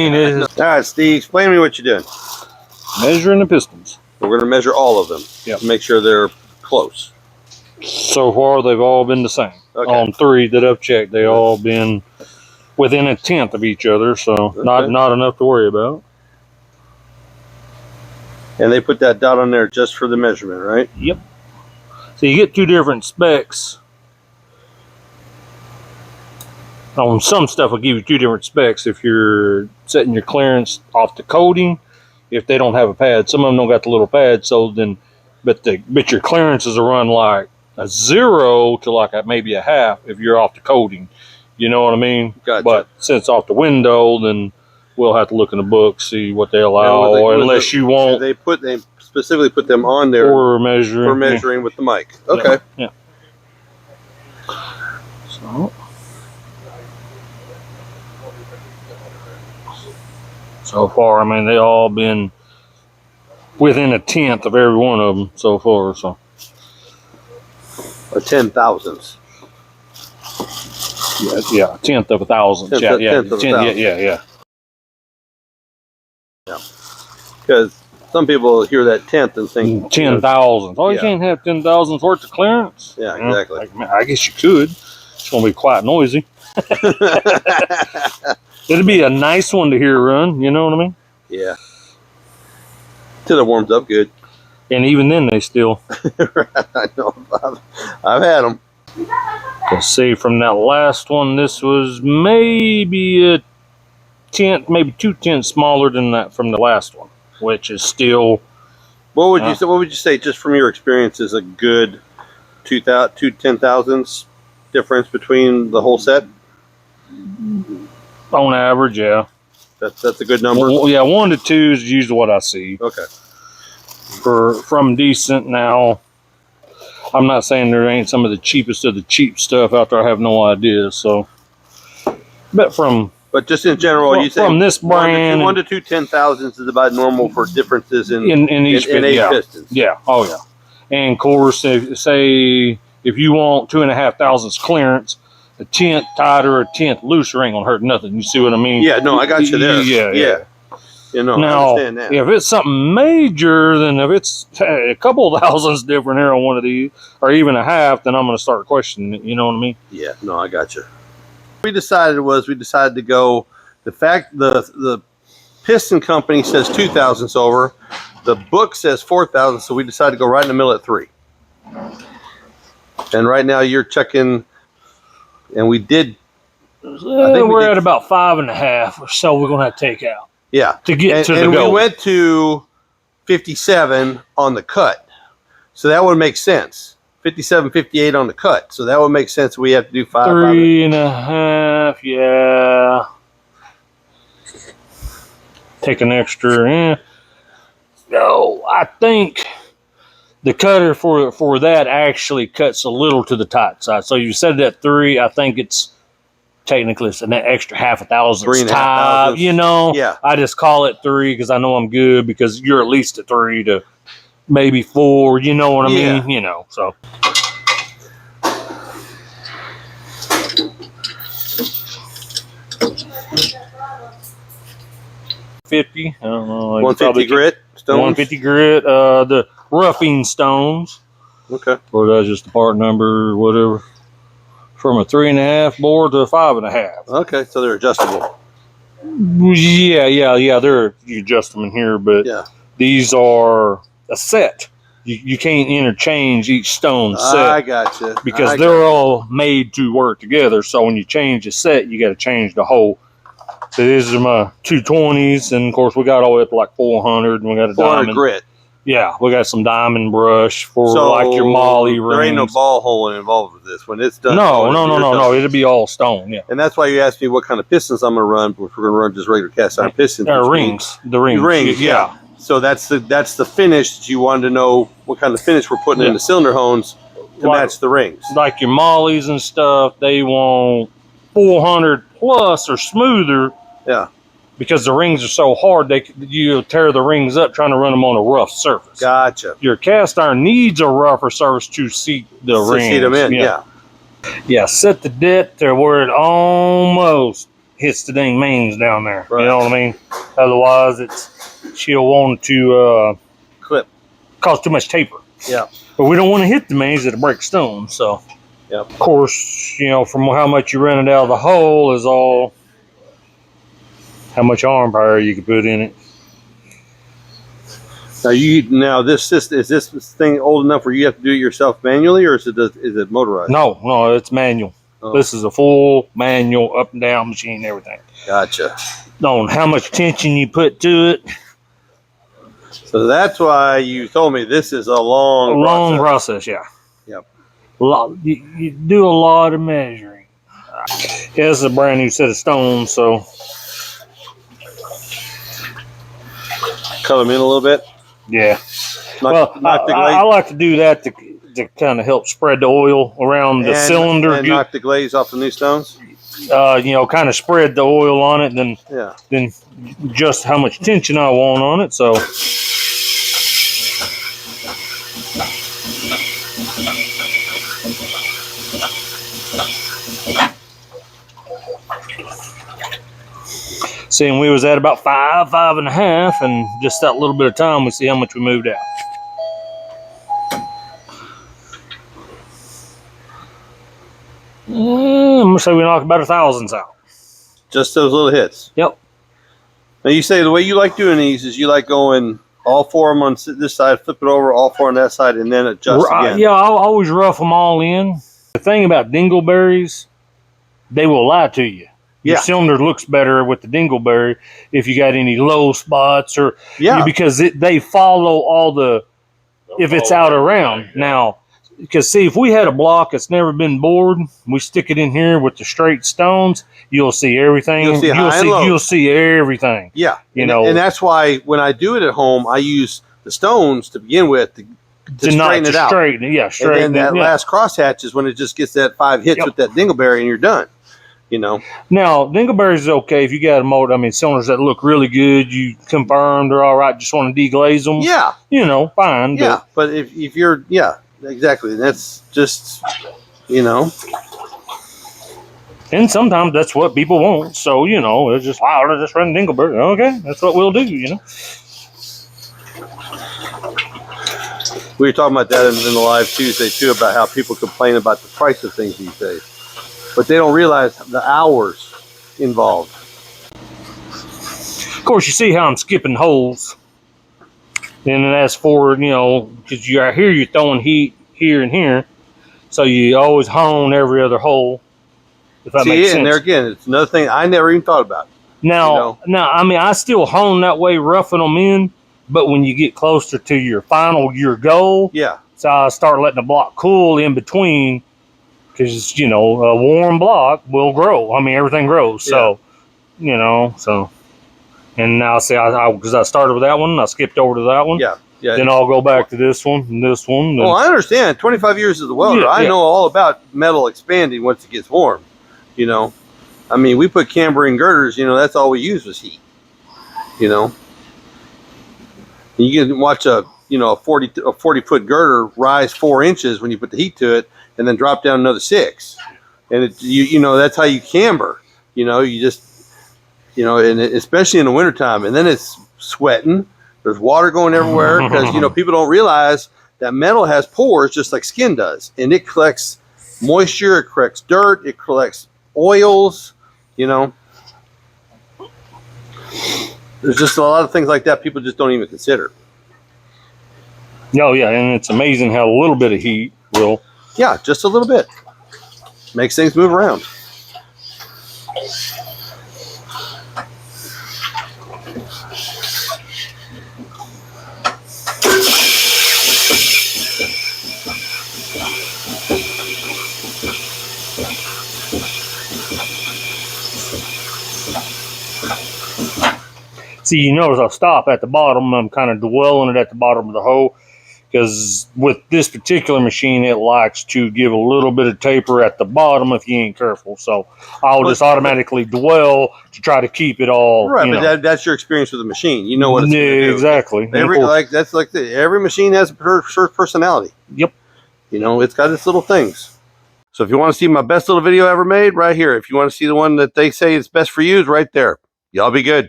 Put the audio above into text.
All right, Steve, explain to me what you're doing. Measuring the pistons. We're going to measure all of them. Yep. To make sure they're close. So far, they've all been the same. Okay. On 3 that I've checked, they all been within 1/10 of each other, so Okay. not enough to worry about. And they put that dot on there just for the measurement, right? Yep. So you get 2 different specs. On some stuff, I'll give you 2 different specs if you're setting your clearance off the coating. If they don't have a pad, some of them don't got the little pad, so then, but your clearances will run like a 0 to like maybe a half if you're off the coating. You know what I mean? Gotcha. But since off the window, then we'll have to look in the book, see what they allow, unless you want. They specifically put them on there for measuring with the mic. Okay. Yeah. So far, I mean, they all been within 1/10 of every one of them so far. So a 10,000ths. Yeah, 1/10 of 1,000. Yeah. Yeah. Because some people hear that 10th and think 10,000. Oh, you can't have 10,000 worth of clearance. Yeah, exactly. I guess you could. It's gonna be quite noisy. It'd be a nice one to hear run. You know what I mean? Yeah. Till it warms up good. And even then, they still. I know. I've had them. Let's see, from that last one, this was maybe a 1/10, maybe 2/10 smaller than that from the last one, which is still. What would you say? What would you say, just from your experience, is a good 2 10,000ths difference between the whole set? On average, yeah. That's a good number. Well, yeah, 1 to 2 is usually what I see. Okay. From decent now. I'm not saying there ain't some of the cheapest of the cheap stuff out there. I have no idea. So, but just in general, you say from this brand, 1 to 2 10,000ths is about normal for differences in each pistons. Yeah. Oh yeah. And of course, say if you want 2,500 clearance, a 1/10 tighter or a 1/10 looser ain't gonna hurt nothing. You see what I mean? Yeah. No, I got you there. Yeah. You know, now, I understand that. if it's something major, then if it's a couple of thousands different here on one of these, or even a half, then I'm going to start questioning it. You know what I mean? Yeah. No, I got you. What we decided to go. The piston company says 2,000ths over. The book says 4,000, so we decided to go right in the middle at 3. And right now you're checking, and we did. I think we're at about 5.5 or so. We're going to have to take out. Yeah, to get to the goal. And we went to 57 on the cut, so that would make sense. 57, 58 on the cut, so that would make sense. We have to do 5. 3.5, yeah. Take an extra. No, I think the cutter for that actually cuts a little to the tight side. So you said that 3. I think it's. Technically, it's an extra 1,000 tie, you know. Yeah. I just call it 3 because I know I'm good, because you're at least a 3 to maybe 4. You know what I mean? You know, so. $50. I don't know. Like 150 grit stones. 150 grit. The roughing stones. Okay. Or that's just the part number, or whatever. From a 3.5 bore to a 5.5. Okay, so they're adjustable. Yeah. You adjust them in here, but these are a set. You can't interchange each stone set. I gotcha. Because they're all made to work together. So when you change a set, you got to change the whole. So these are my 220s, and of course we got all the way up to like 400, and we got a 400 diamond grit. Yeah, we got some diamond brush for like your molly rings. There ain't no ball hole involved with this. When it's done. No. It'll be all stone. Yeah. And that's why you asked me what kind of pistons I'm going to run. If we're going to run just regular cast iron pistons. Rings. The rings. Yeah. So that's the finish that you wanted to know what kind of finish we're putting in the cylinder hones to match the rings. Like your mollies and stuff, they want 400 plus or smoother. Yeah. Because the rings are so hard, you tear the rings up trying to run them on a rough surface. Gotcha. Your cast iron needs a rougher surface to seat the rings. Seat them in, yeah. Yeah, set the depth to where it almost hits the dang mains down there. Right. You know what I mean? Otherwise, she'll want to clip, cause too much taper. Yeah. But we don't want to hit the mains that'll break stone. So, Yep. Of course, you know, from how much you rented out of the hole is all how much arm power you can put in it. Now is this thing old enough where you have to do it yourself manually, or is it motorized? No, it's manual. Oh. This is a full manual up and down machine, everything. Gotcha. On how much tension you put to it. So that's why you told me this is a long process. Yeah. Yep. You do a lot of measuring. Yeah, this is a brand new set of stones, so cut them in a little bit. Yeah. Knock the glaze. I like to do that to kind of help spread the oil around the cylinder. And knock the glaze off the new stones? You know, kind of spread the oil on it, then just how much tension I want on it. So seeing we was at about 5.5, and just that little bit of time, we see how much we moved out. I'm gonna say we knocked about 1,000 out. Just those little hits. Yep. Now you say the way you like doing these is you like going all 4 of them on this side, flip it over, all 4 on that side, and then adjust again. Yeah, I'll always rough them all in. The thing about dingleberries, they will lie to you. Your cylinder looks better with the dingleberry if you got any low spots or because they follow all the if it's out around. Now, because see, if we had a block that's never been bored, we stick it in here with the straight stones, you'll see everything. You'll see everything. Yeah, and that's why when I do it at home, I use the stones to begin with to straighten it out. Straighten. And then that last crosshatch is when it just gets that 5 hits with that dingleberry, and you're done. You know. Now, dingleberries is okay if you got a mold. I mean, cylinders that look really good, you confirm they're all right. Just want to deglaze them. Yeah. You know, fine. Yeah, but if you're exactly. That's just, you know. And sometimes that's what people want. So, you know, it's just, let's just run dingleberry. Okay, that's what we'll do, you know. We were talking about that in the live Tuesday, too, about how people complain about the price of things these days. But they don't realize the hours involved. Of course, you see how I'm skipping holes. And as for, you know, because you're throwing heat here and here. So you always hone every other hole. If that makes sense. And there again, it's another thing I never even thought about. Now, I mean, I still hone that way, roughing them in. But when you get closer to your goal, so I start letting the block cool in between. Because, you know, a warm block will grow. I mean, everything grows. So, you know, and now see, because I started with that one, I skipped over to that one. Yeah. Then I'll go back to this one and this one. Well, I understand. 25 years as a welder, I know all about metal expanding once it gets warm. You know, I mean, we put camber in girders. You know, that's all we used was heat. You know, and you can watch a 40-foot girder rise 4 inches when you put the heat to it, and then drop down another 6. And you know that's how you camber. You know, you just and especially in the wintertime, and then it's sweating. There's water going everywhere because people don't realize that metal has pores just like skin does, and it collects moisture, it collects dirt, it collects oils. You know, there's just a lot of things like that people just don't even consider. Oh yeah, and it's amazing how a little bit of heat will. Yeah, just a little bit makes things move around. See, you notice I'll stop at the bottom. I'm kind of dwelling it at the bottom of the hole because with this particular machine, it likes to give a little bit of taper at the bottom if you ain't careful. So I'll just automatically dwell to try to keep it all. Right, but that's your experience with the machine. You know what it's going to do. Exactly. Every machine has a personality. Yep. You know, it's got its little things. So if you want to see my best little video ever made, right here. If you want to see the one that they say is best for you, is right there. Y'all be good.